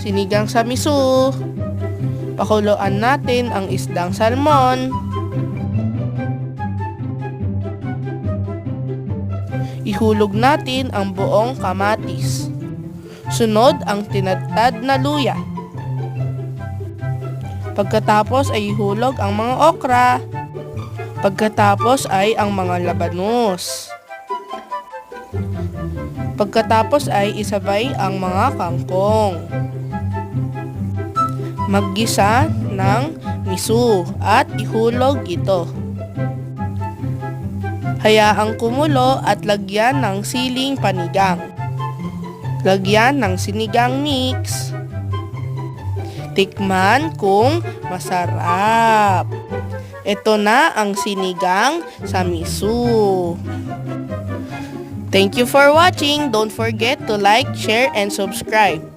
Sinigang sa miso. Pakuluan natin ang isdang salmon. Ihulog natin ang buong kamatis. Sunod ang tinadtad na luya. Pagkatapos ay ihulog ang mga okra. Pagkatapos ay ang mga labanos. Pagkatapos ay isabay ang mga kangkong. Maggisa ng miso at ihulog ito. Hayaang kumulo at lagyan ng siling panigang. Lagyan ng sinigang mix. Tikman kung masarap. Ito na ang sinigang sa miso. Thank you for watching. Don't forget to like, share, and subscribe.